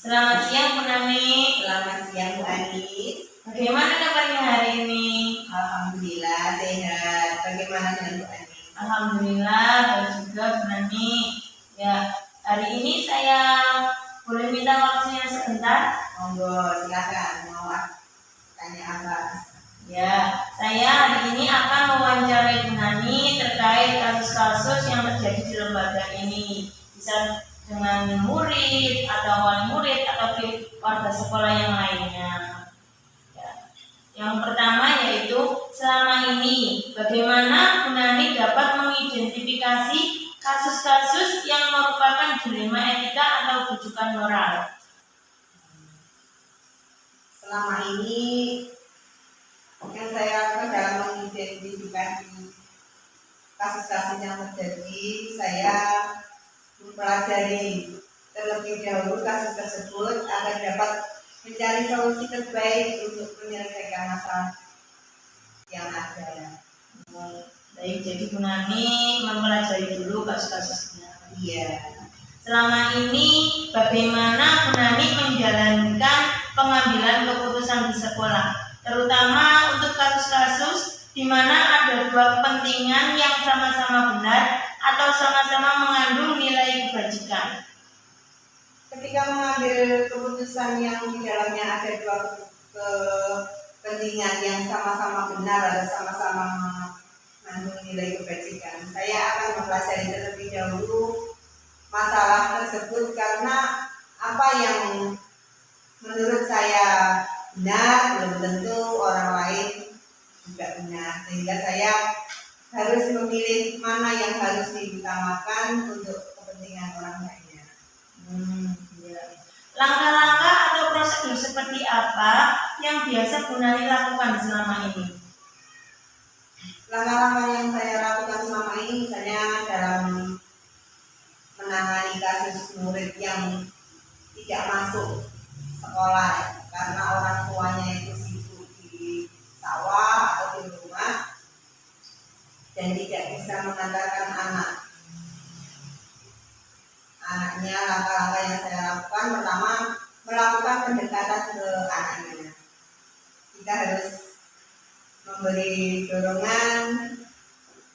Selamat siang Bu Nani. Selamat siang Bu Anis. Bagaimana kabarnya hari ini? Alhamdulillah sehat. Bagaimana dengan Bu Anis? Alhamdulillah baik juga Bu Nani. Ya, hari ini saya boleh minta waktunya sebentar? Monggo silakan. Mau tanya apa? Ya, saya hari ini akan mewawancarai Bu Nani terkait kasus-kasus yang terjadi di lembaga ini. Bisa dengan murid atau wali murid atau warga sekolah yang lainnya. Ya. Yang pertama yaitu selama ini bagaimana Bu Nani dapat mengidentifikasi kasus-kasus yang merupakan dilema etika atau rujukan moral. Selama ini yang saya lakukan dalam mengidentifikasi kasus-kasus yang terjadi, saya mempelajari terlebih dahulu kasus tersebut agar dapat mencari solusi terbaik untuk menyelesaikan masalah yang ada. Baik, jadi Bu Nani mempelajari dulu kasus-kasusnya. Iya. Selama ini bagaimana Bu Nani menjalankan pengambilan keputusan di sekolah, terutama untuk kasus-kasus di mana ada dua kepentingan yang sama-sama benar atau sama-sama mengandung nilai kebajikan. Ketika mengambil keputusan yang di dalamnya ada dua kepentingan yang sama-sama benar atau sama-sama mengandung nilai kebajikan, saya akan mempelajari terlebih dahulu masalah tersebut karena apa yang menurut saya benar belum tentu orang lain juga benar, sehingga saya harus memilih mana yang harus diutamakan untuk kepentingan orang lainnya. Langkah-langkah atau prosedur seperti apa yang biasa Bu Nani lakukan selama ini? Langkah-langkah yang saya lakukan selama ini misalnya dalam menangani kasus murid yang tidak masuk sekolah karena orang tuanya itu sibuk di sawah atau di rumah dan tidak bisa mengantarkan anaknya. Langkah-langkah yang saya lakukan, pertama melakukan pendekatan ke anaknya. Kita harus memberi dorongan,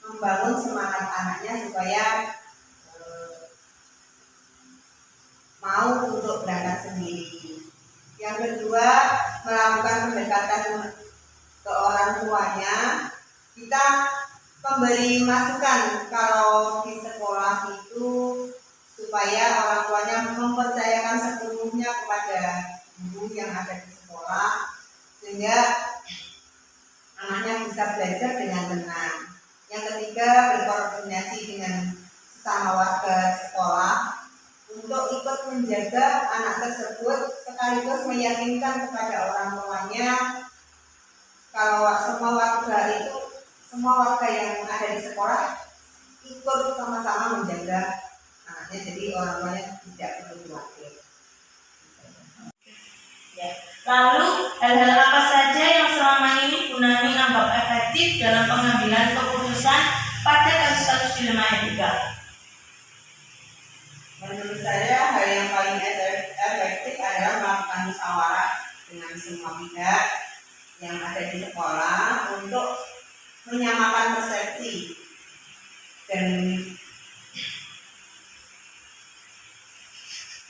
membangun semangat anaknya supaya mau untuk berangkat sendiri. Yang kedua, melakukan pendekatan ke orang tuanya. Kita memberi masukan kalau di sekolah itu supaya orang tuanya mempercayakan sepenuhnya kepada guru yang ada di sekolah sehingga anaknya bisa belajar dengan tenang. Yang ketiga, berkoordinasi dengan sesama warga sekolah untuk ikut menjaga anak tersebut sekaligus meyakinkan kepada orang tuanya kalau semua warga yang ada di sekolah ikut sama-sama menjaga anaknya, jadi orang tuanya tidak perlu khawatir. Ya. Lalu hal-hal apa saja yang selama ini Bu Nani anggap efektif dalam pengambilan keputusan pada kasus-kasus dilema etika? Menurut saya hal yang paling efektif adalah melakukan musyawarah dengan semua pihak yang ada di sekolah untuk menyamakan persepsi dan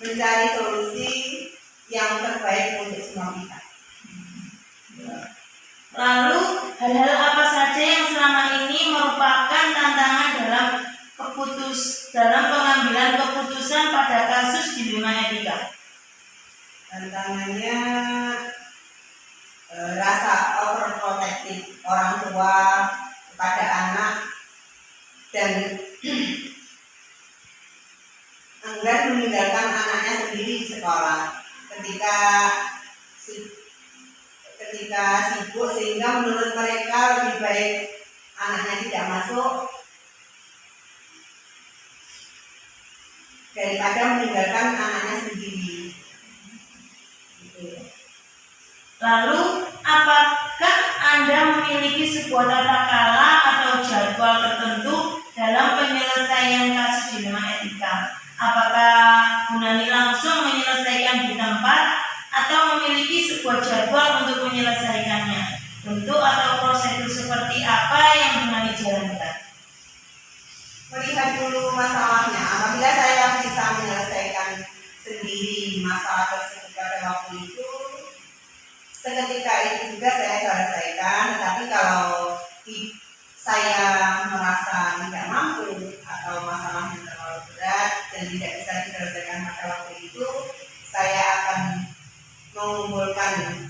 mencari solusi yang terbaik untuk semua pihak. Lalu hal-hal apa saja yang selama ini merupakan tantangan dalam pengambilan keputusan pada kasus dilema etika? Tantangannya rasa overprotective orang tua kepada anak dan enggan meninggalkan anaknya sendiri di sekolah ketika sibuk, sehingga menurut mereka lebih baik anaknya tidak masuk daripada meninggalkan anaknya sendiri. Lalu apakah Anda memiliki sebuah tata cara atau jadwal tertentu dalam penyelesaian kasus dilema etika? Apakah Bu Nani langsung menyelesaikan di tempat sebuah jadwal untuk menyelesaikannya. Bentuk atau prosedur seperti apa yang Bunani jalankan? Melihat dulu masalahnya. Apabila saya bisa menyelesaikan sendiri masalah tersebut pada waktu itu, seketika itu juga saya selesaikan. Tetapi kalau saya merasa tidak mampu atau masalahnya terlalu berat dan tidak bisa diselesaikan pada waktu itu, saya akan mengumpulkan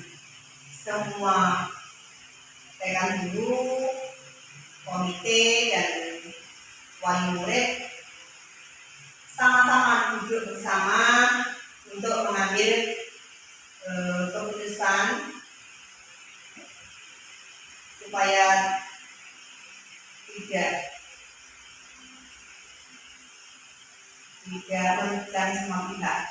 semua pegang guru, komite, dan wali murid sama-sama duduk bersama untuk mengambil keputusan supaya tidak merugikan semua pihak.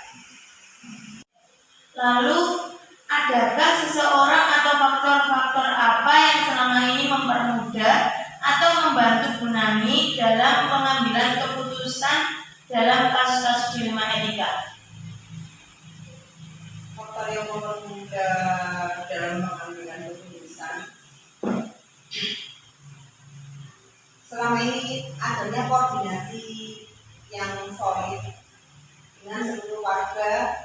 Lalu, adakah seseorang atau faktor-faktor apa yang selama ini mempermudah atau membantu Bunani dalam pengambilan keputusan dalam kasus-kasus dilema etika? Faktor yang mempermudah dalam pengambilan keputusan selama ini adanya koordinasi yang solid dengan seluruh warga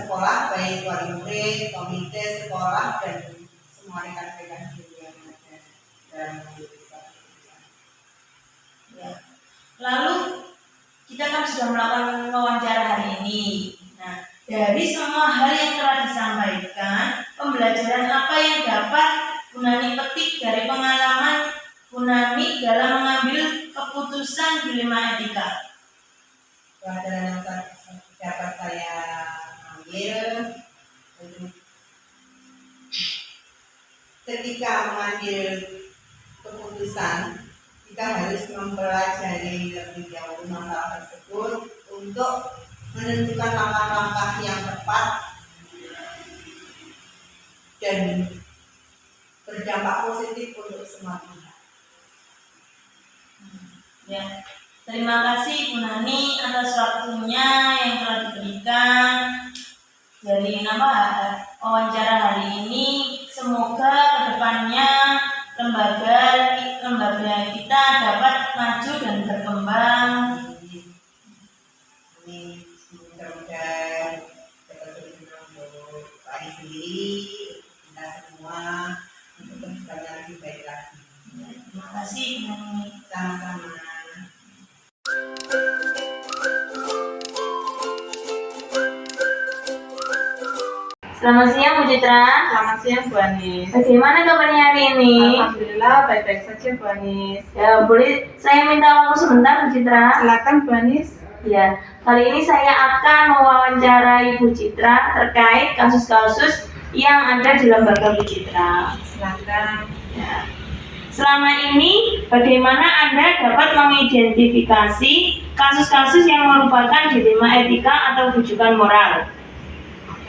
sekolah, baik wali murid, komite sekolah, dan semua rekan-rekan guru yang ada dalam keputusan. Ya. Lalu kita kan sudah melakukan wawancara hari ini. Nah, dari semua hal yang telah disampaikan, pembelajaran apa yang dapat Bunani petik dari pengalaman Bunani dalam mengambil keputusan dilema etika? Pelajaran yang dapat saya ambil, ketika mengambil keputusan, kita harus mempelajari lebih jauh masalah tersebut untuk menentukan langkah-langkah yang tepat dan berdampak positif untuk semua pihak. Ya, terima kasih Bunani atas waktunya yang telah diberikan dari wawancara hari ini. Semoga kedepannya lembaga kita dapat maju dan berkembang. Amin. Mudah-mudahan dapat berguna untuk Pak Adi sendiri, kita semua, untuk kedepannya lebih baik lagi. Terima kasih Bunani. Sama-sama. Selamat siang Bu Citra. Selamat siang Bu Anis. Bagaimana kabarnya hari ini? Alhamdulillah baik-baik saja Bu Anis. Ya, boleh saya minta waktu sebentar Bu Citra? Silakan Bu Anis. Ya, kali ini saya akan mewawancarai Bu Citra terkait kasus-kasus yang ada di lembaga Bu Citra. Silakan. Ya. Selama ini, bagaimana Anda dapat mengidentifikasi kasus-kasus yang merupakan dilema etika atau rujukan moral?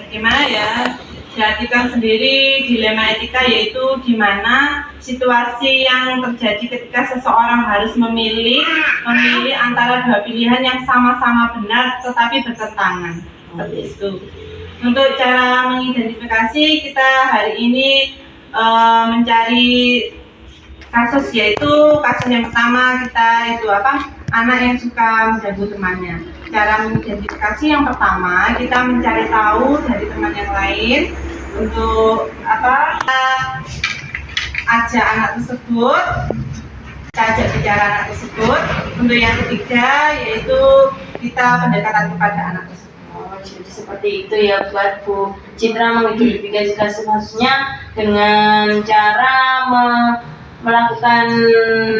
Bagaimana ya? Diartikan sendiri dilema etika yaitu di mana situasi yang terjadi ketika seseorang harus memilih antara dua pilihan yang sama-sama benar tetapi bertentangan. Seperti itu. Untuk cara mengidentifikasi, kita hari ini mencari kasus, yaitu kasus yang pertama kita itu anak yang suka mengganggu temannya. Cara mengidentifikasi yang pertama, kita mencari tahu dari teman yang lain untuk ajak anak tersebut, kita ajak bicara anak tersebut. Untuk yang ketiga yaitu kita pendekatan kepada anak tersebut. Oh, jadi seperti itu ya buat Bu Citra mengidentifikasi kasus-kasusnya dengan cara melakukan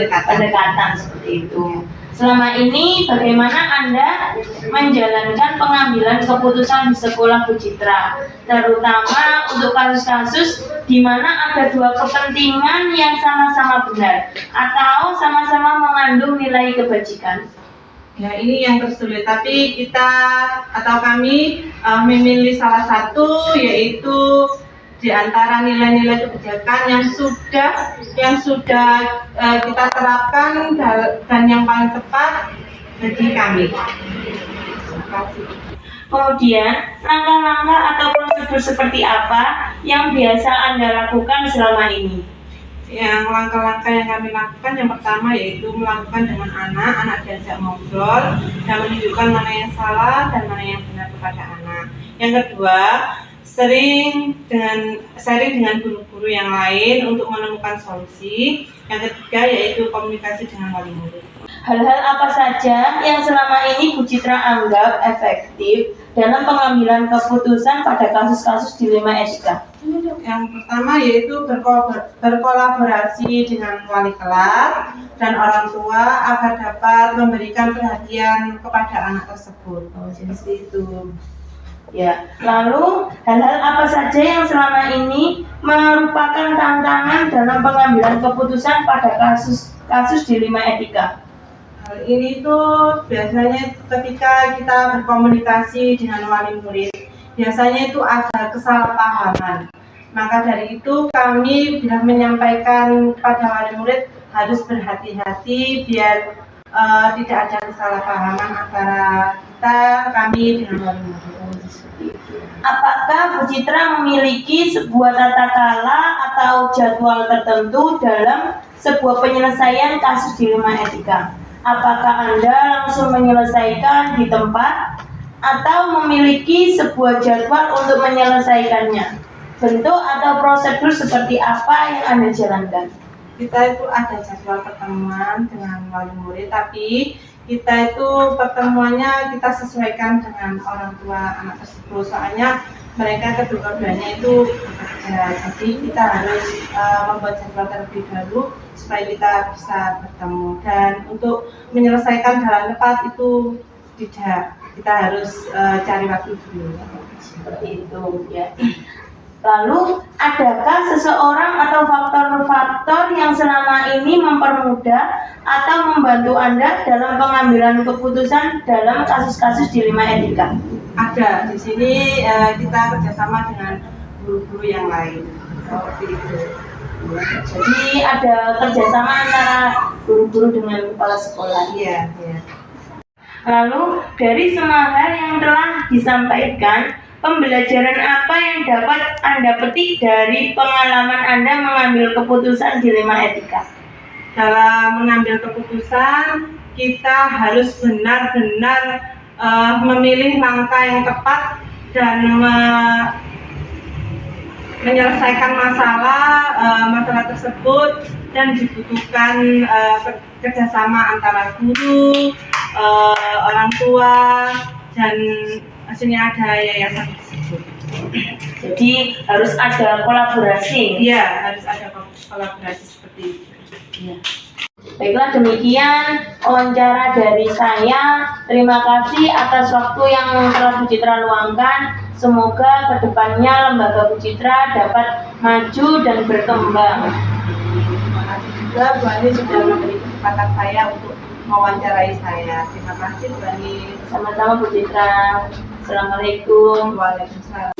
pendekatan seperti itu. Selama ini bagaimana Anda menjalankan pengambilan keputusan di sekolah Bu Citra, terutama untuk kasus-kasus di mana ada dua kepentingan yang sama-sama benar atau sama-sama mengandung nilai kebajikan? Ya, ini yang tersulit, tapi kita atau kami memilih salah satu, yaitu di antara nilai-nilai kebijakan yang sudah kita terapkan dan yang paling tepat bagi kami. Terima kasih. Kemudian, langkah-langkah atau prosedur seperti apa yang biasa Anda lakukan selama ini? Yang langkah-langkah yang kami lakukan yang pertama yaitu melakukan dengan anak diajak ngobrol dan menunjukkan mana yang salah dan mana yang benar kepada anak. Yang kedua, sharing dengan guru-guru yang lain untuk menemukan solusi. Yang ketiga yaitu komunikasi dengan wali murid. Hal-hal apa saja yang selama ini Bu Citra anggap efektif dalam pengambilan keputusan pada kasus-kasus dilema etika? Yang pertama yaitu berkolaborasi dengan wali kelas dan orang tua agar dapat memberikan perhatian kepada anak tersebut. Seperti itu. Ya, lalu hal-hal apa saja yang selama ini merupakan tantangan dalam pengambilan keputusan pada kasus dilema etika? Hal ini tuh biasanya ketika kita berkomunikasi dengan wali murid, biasanya itu ada kesalahpahaman. Maka dari itu kami bila menyampaikan kepada wali murid harus berhati-hati biar tidak ada kesalahpahaman antara kami dengan wali murid. Apakah Bu Citra memiliki sebuah tata cara atau jadwal tertentu dalam sebuah penyelesaian kasus dilema etika? Apakah Anda langsung menyelesaikan di tempat atau memiliki sebuah jadwal untuk menyelesaikannya? Bentuk atau prosedur seperti apa yang Anda jalankan? Kita itu ada jadwal pertemuan dengan wali murid, tapi kita itu pertemuannya kita sesuaikan dengan orang tua anak tersebut. Soalnya mereka kedua-duanya itu bekerja, jadi kita harus membuat jadwal terlebih dahulu supaya kita bisa bertemu. Dan untuk menyelesaikan dalam tepat itu tidak, kita harus cari waktu dulu. Seperti itu ya. Lalu, adakah seseorang atau faktor-faktor yang selama ini mempermudah atau membantu Anda dalam pengambilan keputusan dalam kasus-kasus dilema etika? Ada. Di sini kita kerjasama dengan guru-guru yang lain. Seperti itu. Jadi ada kerjasama antara guru-guru dengan kepala sekolah. Iya. Lalu, dari semua hal yang telah disampaikan, pembelajaran apa yang dapat Anda petik dari pengalaman Anda mengambil keputusan dilema etika? Dalam mengambil keputusan, kita harus benar-benar memilih langkah yang tepat dan menyelesaikan masalah tersebut, dan dibutuhkan kerjasama antara guru, orang tua, dan maksudnya ada yayasan tersebut. Jadi harus ada kolaborasi. Iya, harus ada kolaborasi seperti itu. Ya. Baiklah, demikian wawancara dari saya. Terima kasih atas waktu yang telah Bu Citra luangkan. Semoga kedepannya lembaga Bu Citra dapat maju dan berkembang. Terima kasih juga Bu Ani sudah memberi kesempatan saya untuk mewawancarai saya. Terima kasih Bu Ani. Sama-sama Bu Citra. Assalamualaikum. Waalaikumsalam.